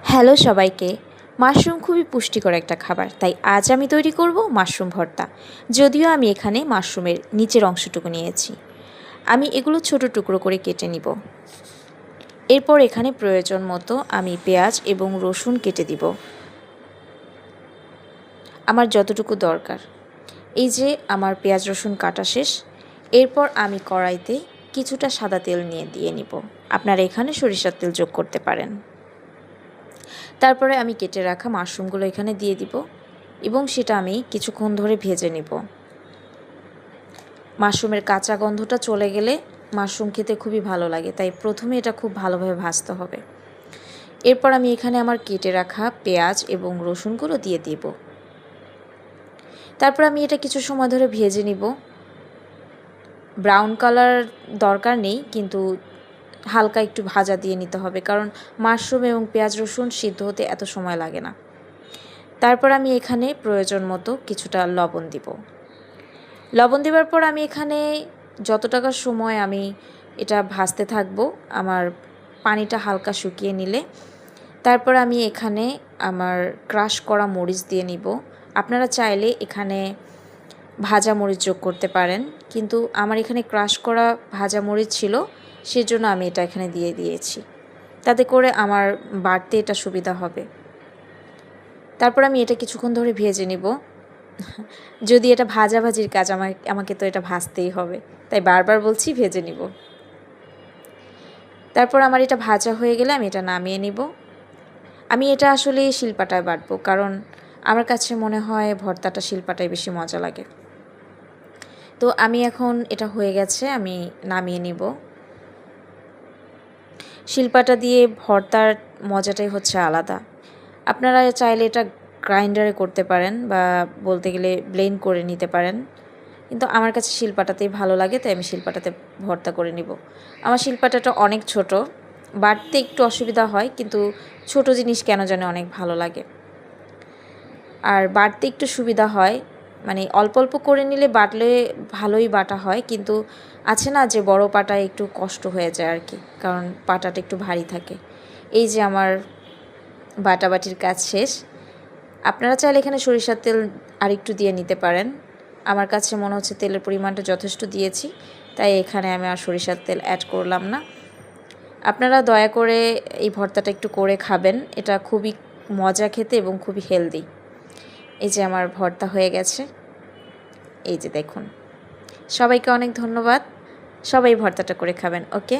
Hello সবাইকে। Mushroom খুবই পুষ্টিকর একটা খাবার, তাই আজ আমি তৈরি করব মাশরুম ভর্তা। যদিও আমি এখানে মাশরুমের নিচের অংশটুকু নিয়েছি। আমি এগুলো ছোট টুকরো করে কেটে নিব। এরপর এখানে প্রয়োজন মতো আমি পেঁয়াজ এবং রসুন কেটে দিব, আমার যতটুকু দরকার। এই যে আমার পেঁয়াজ রসুন কাটা শেষ। এরপর আমি কড়াইতে কিছুটা সাদা তেল দিয়ে নিব। আপনারা এখানে সরিষার তেল যোগ করতে পারেন। তারপরে আমি কেটে রাখা মাশরুমগুলো এখানে দিয়ে দিব এবং সেটা আমি কিছুক্ষণ ধরে ভেজে নিব। মাশরুমের কাঁচা গন্ধটা চলে গেলে মাশরুম খেতে খুবই ভালো লাগে, তাই প্রথমে এটা খুব ভালোভাবে ভাজতে হবে। এরপর আমি এখানে আমার কেটে রাখা পেঁয়াজ এবং রসুনগুলো দিয়ে দিব। তারপর আমি এটা কিছু সময় ধরে ভেজে নিব। ব্রাউন কালার দরকার নেই, কিন্তু হালকা একটু ভাজা দিয়ে নিতে হবে, কারণ মাশরুম এবং পেঁয়াজ রসুন সিদ্ধ হতে এত সময় লাগে না। তারপর আমি এখানে প্রয়োজন মতো কিছুটা লবণ দিব। লবণ দেওয়ার পর আমি এখানে যতটা সময় আমি এটা ভাজতে থাকবো, আমার পানিটা হালকা শুকিয়ে নিলে তারপর আমি এখানে আমার ক্রাশ করা মরিচ দিয়ে নিব। আপনারা চাইলে এখানে ভাজা মরিচ যোগ করতে পারেন, কিন্তু আমার এখানে ক্রাশ করা ভাজা মরিচ ছিল, সেজন্য আমি এটা এখানে দিয়ে দিয়েছি। তাতে করে আমার বাড়তে এটা সুবিধা হবে। তারপর আমি এটা কিছুক্ষণ ধরে ভেজে নিব। যদি এটা ভাজাভাজির কাজ, আমাকে তো এটা ভাজতেই হবে, তাই বারবার বলছি ভেজে নিব। তারপর আমার এটা ভাজা হয়ে গেলে আমি এটা নামিয়ে নিব। আমি এটা আসলে শিলপাটায় বাটবো, কারণ আমার কাছে মনে হয় ভর্তাটা শিলপাটায় বেশি মজা লাগে। তো আমি এখন এটা হয়ে গেছে, আমি নামিয়ে নিব। শিলপাটা দিয়ে ভর্তার মজাটাই হচ্ছে আলাদা। আপনারা চাইলে এটা গ্রাইন্ডারে করতে পারেন বা বলতে গেলে ব্লেন্ড করে নিতে পারেন, কিন্তু আমার কাছে শিলপাটাতেই ভালো লাগে, তাই আমি শিলপাটাতে ভর্তা করে নিব। আমার শিলপাটাটা অনেক ছোট, বাটতে একটু অসুবিধা হয়, কিন্তু ছোট জিনিস কেন জানি অনেক ভালো লাগে। আর বাটতে একটু সুবিধা হয়, মানে অল্প অল্প করে নিলে বাটলে ভালোই বাটা হয়, কিন্তু আছে না যে বড় পাটায় একটু কষ্ট হয়ে যায় আর কি, কারণ পাটাটা একটু ভারী থাকে। এই যে আমার বাটাবাটির কাজ শেষ। আপনারা চাইলে এখানে সরিষার তেল আরেকটু দিয়ে নিতে পারেন। আমার কাছে মনে হচ্ছে তেলের পরিমাণটা যথেষ্ট দিয়েছি, তাই এখানে আমি আর সরিষার তেল অ্যাড করলাম না। আপনারা দয়া করে এই ভর্তাটা একটু করে খাবেন, এটা খুবই মজা খেতে এবং খুবই হেলদি। এই যে আমার ভর্তা হয়ে গেছে, এই যে দেখুন। সবাইকে অনেক ধন্যবাদ। সবাই ভর্তাটা করে খাবেন। ওকে।